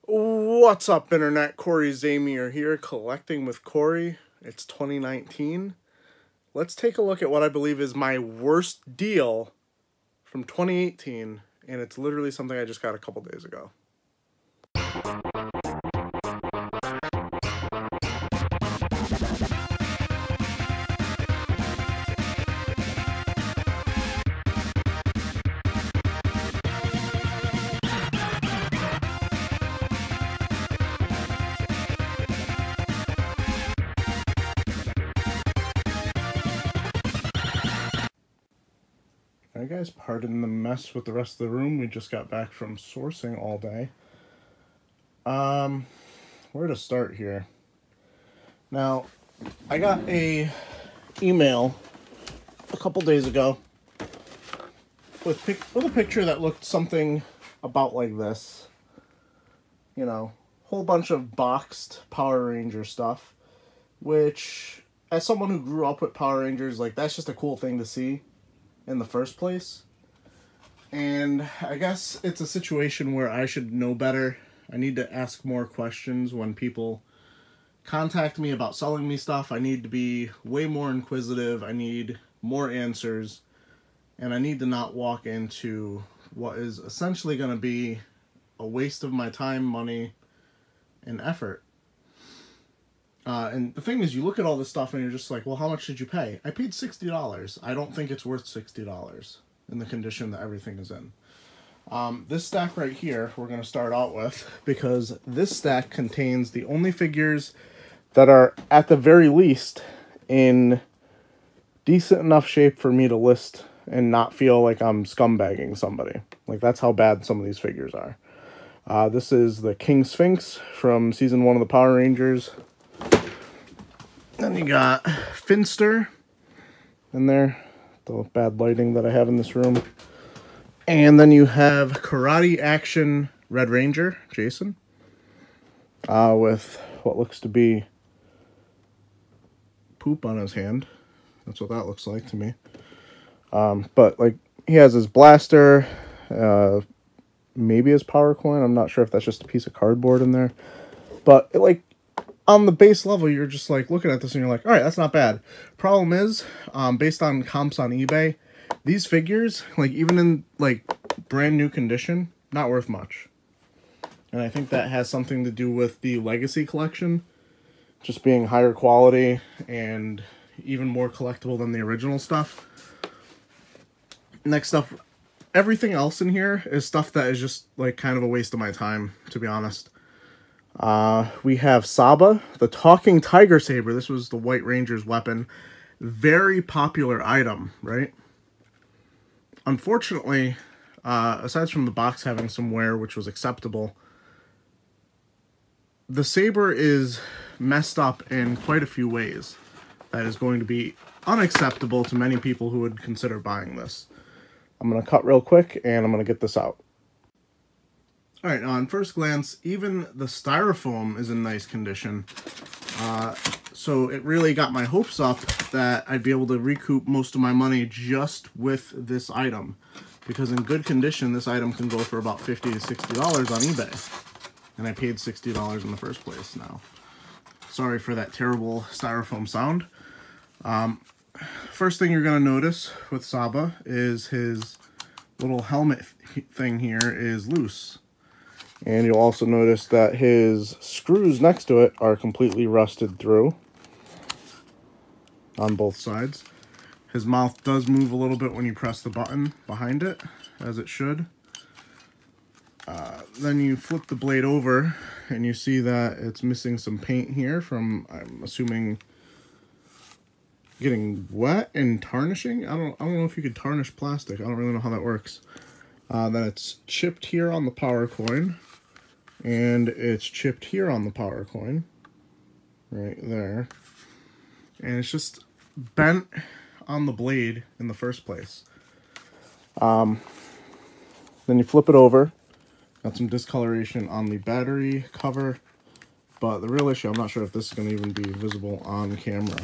What's up, Internet? Cory Zamier here, collecting with Cory. It's 2019. Let's take a look at what I believe is my worst deal from 2018, and it's literally something I just got a couple days ago. Alright guys, pardon the mess with the rest of the room. We just got back from sourcing all day. Where to start here? Now, I got a email a couple days ago with a picture that looked something about like this. You know, whole bunch of boxed Power Ranger stuff, which, as someone who grew up with Power Rangers, like, that's just a cool thing to see in the first place. And I guess it's a situation where I should know better. I need to ask more questions when people contact me about selling me stuff. I need to be way more inquisitive. I need more answers. And I need to not walk into what is essentially going to be a waste of my time, money, and effort. And the thing is, you look at all this stuff and you're just like, well, how much did you pay? I paid $60. I don't think it's worth $60 in the condition that everything is in. This stack right here, we're going to start out with, because this stack contains the only figures that are, at the very least, in decent enough shape for me to list and not feel like I'm scumbagging somebody. Like, that's how bad some of these figures are. This is the King Sphinx from Season 1 of the Power Rangers. Then you got Finster in there, the bad lighting that I have in this room. And then you have Karate Action Red Ranger, Jason, with what looks to be poop on his hand. That's what that looks like to me. But, like, he has his blaster, maybe his power coin. I'm not sure if that's just a piece of cardboard in there. But, like, on the base level, you're just, like, looking at this and you're like, all right, that's not bad. Problem is, based on comps on eBay, these figures, like, even in, like, brand new condition, not worth much. And I think that has something to do with the Legacy collection just being higher quality and even more collectible than the original stuff. Next up, everything else in here is stuff that is just, like, kind of a waste of my time, to be honest. We have Saba, the talking tiger saber. This was the White Ranger's weapon. Very popular item, right? Unfortunately, aside from the box having some wear, which was acceptable, the saber is messed up in quite a few ways. That is going to be unacceptable to many people who would consider buying this. I'm going to cut real quick, and I'm going to get this out. Alright, now on first glance, even the styrofoam is in nice condition. So it really got my hopes up that I'd be able to recoup most of my money just with this item. Because in good condition, this item can go for about $50 to $60 on eBay. And I paid $60 in the first place now. Sorry for that terrible styrofoam sound. First thing you're going to notice with Saba is his little helmet thing here is loose. And you'll also notice that his screws next to it are completely rusted through on both sides. His mouth does move a little bit when you press the button behind it, as it should. Then you flip the blade over, and you see that it's missing some paint here from, I'm assuming, getting wet and tarnishing. I don't know if you could tarnish plastic. I don't really know how that works. Then it's chipped here on the power coin, and it's chipped here on the power coin, right there. And it's just bent on the blade in the first place. Then you flip it over. Got some discoloration on the battery cover, but the real issue, I'm not sure if this is going to even be visible on camera.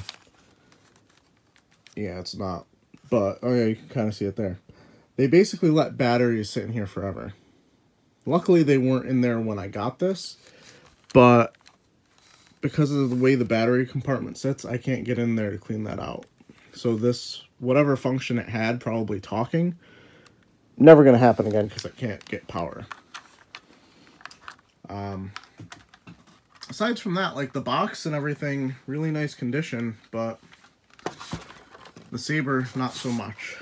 Yeah, it's not. But, oh yeah, you can kind of see it there. They basically let batteries sit in here forever. Luckily, they weren't in there when I got this, but because of the way the battery compartment sits, I can't get in there to clean that out. So this, whatever function it had, probably talking, never going to happen again because I can't get power. Aside from that, like the box and everything, really nice condition, but the Saber, not so much.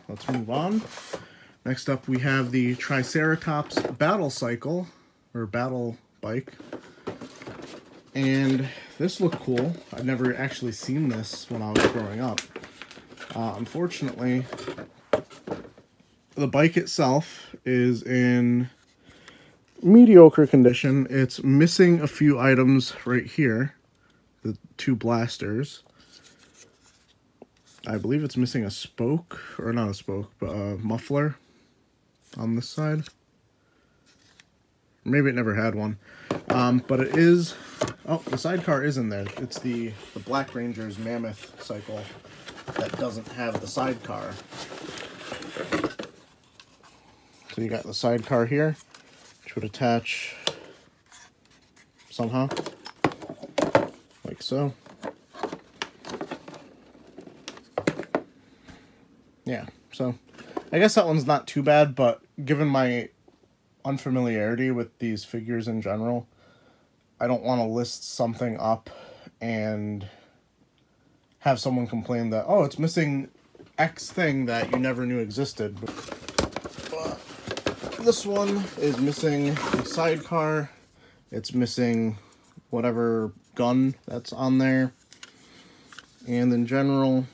Let's move on. Next up, we have the Triceratops Battle Cycle, or Battle Bike. And this looked cool. I've never actually seen this when I was growing up. Unfortunately, the bike itself is in mediocre condition. It's missing a few items right here. The two blasters. I believe it's missing a spoke, or not a spoke, but a muffler on this side. Maybe it never had one. But it is... Oh, the sidecar is in there. It's the Black Ranger's Mammoth cycle that doesn't have the sidecar. So you got the sidecar here, which would attach somehow, like so. Yeah, so I guess that one's not too bad, but given my unfamiliarity with these figures in general, I don't want to list something up and have someone complain that, oh, it's missing X thing that you never knew existed. But this one is missing the sidecar. It's missing whatever gun that's on there. And in general,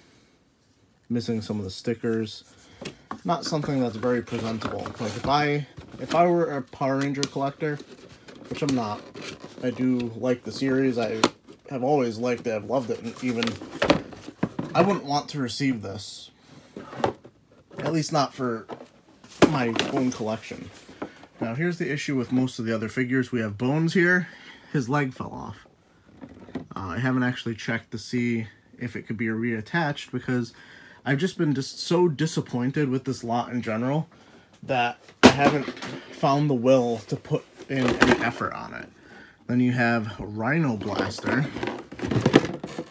missing some of the stickers. Not something that's very presentable. Like if I were a Power Ranger collector, which I'm not, I do like the series. I have always liked it. I've loved it. And even I wouldn't want to receive this. At least not for my own collection. Now here's the issue with most of the other figures. We have Bones here. His leg fell off. I haven't actually checked to see if it could be reattached because I've just been so disappointed with this lot in general that I haven't found the will to put in any effort on it. Then you have a Rhino Blaster,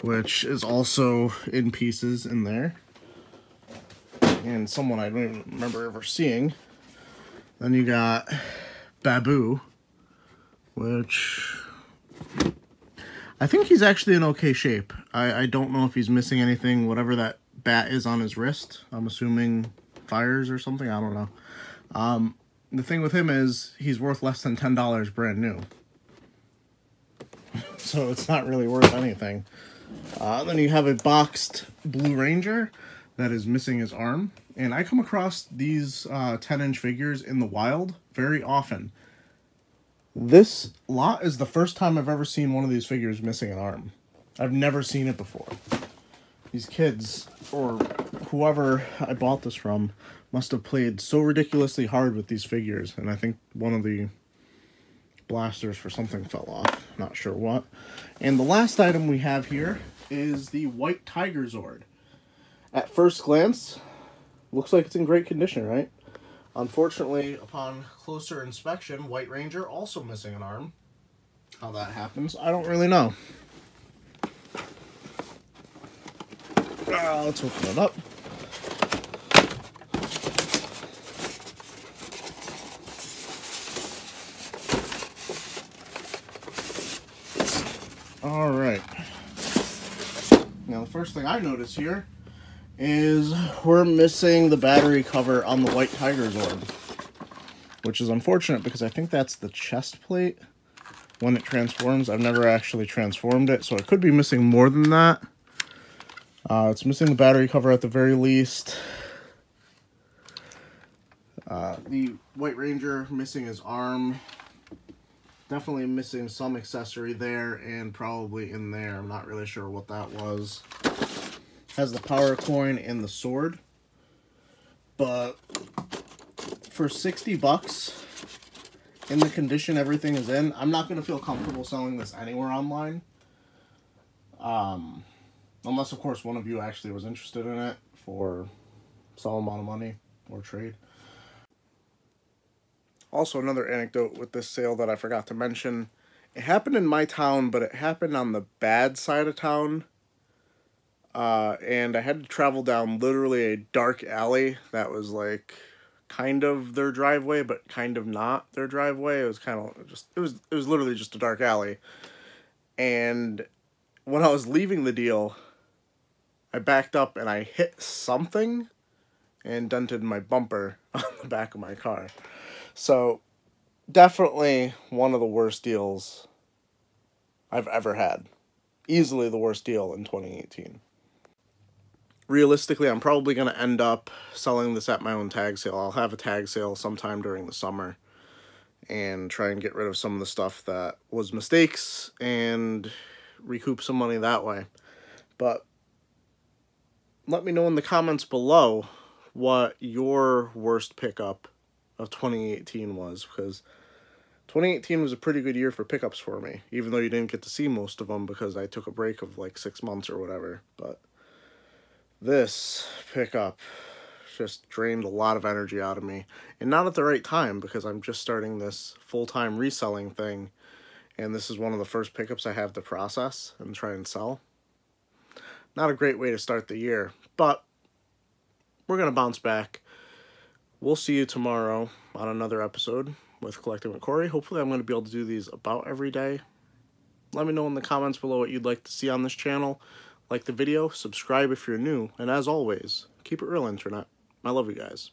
which is also in pieces in there. And someone I don't even remember ever seeing. Then you got Babu, which I think he's actually in okay shape. I don't know if he's missing anything, whatever that bat is on his wrist. I'm assuming fires or something. I don't know. The thing with him is he's worth less than $10 brand new. So it's not really worth anything. Then you have a boxed Blue Ranger that is missing his arm. And I come across these 10-inch figures in the wild very often. This lot is the first time I've ever seen one of these figures missing an arm. I've never seen it before. These kids, or whoever I bought this from, must have played so ridiculously hard with these figures. And I think one of the blasters for something fell off. Not sure what. And the last item we have here is the White Tiger Zord. At first glance, looks like it's in great condition, right? Unfortunately, upon closer inspection, White Ranger also missing an arm. How that happens, I don't really know. Let's open it up. Alright. Now the first thing I notice here is we're missing the battery cover on the White Tiger Zord, which is unfortunate because I think that's the chest plate when it transforms. I've never actually transformed it, so it could be missing more than that. It's missing the battery cover at the very least. The White Ranger missing his arm. Definitely missing some accessory there and probably in there. I'm not really sure what that was. Has the power coin and the sword. But for 60 bucks, in the condition everything is in, I'm not going to feel comfortable selling this anywhere online. Unless, of course, one of you actually was interested in it for some amount of money or trade. Also, another anecdote with this sale that I forgot to mention. It happened in my town, but it happened on the bad side of town. And I had to travel down literally a dark alley that was like kind of their driveway, but kind of not their driveway. It was kind of just, it was literally just a dark alley. And when I was leaving the deal, I backed up and I hit something and dented my bumper on the back of my car. So, definitely one of the worst deals I've ever had. Easily the worst deal in 2018. Realistically, I'm probably going to end up selling this at my own tag sale. I'll have a tag sale sometime during the summer and try and get rid of some of the stuff that was mistakes and recoup some money that way. But let me know in the comments below what your worst pickup of 2018 was, because 2018 was a pretty good year for pickups for me, even though you didn't get to see most of them because I took a break of like 6 months or whatever. But this pickup just drained a lot of energy out of me, and not at the right time, because I'm just starting this full-time reselling thing, and this is one of the first pickups I have to process and try and sell. Not a great way to start the year, but we're going to bounce back. We'll see you tomorrow on another episode with Collecting with Cory. Hopefully I'm going to be able to do these about every day. Let me know in the comments below what you'd like to see on this channel. Like the video, subscribe if you're new, and as always, keep it real, Internet. I love you guys.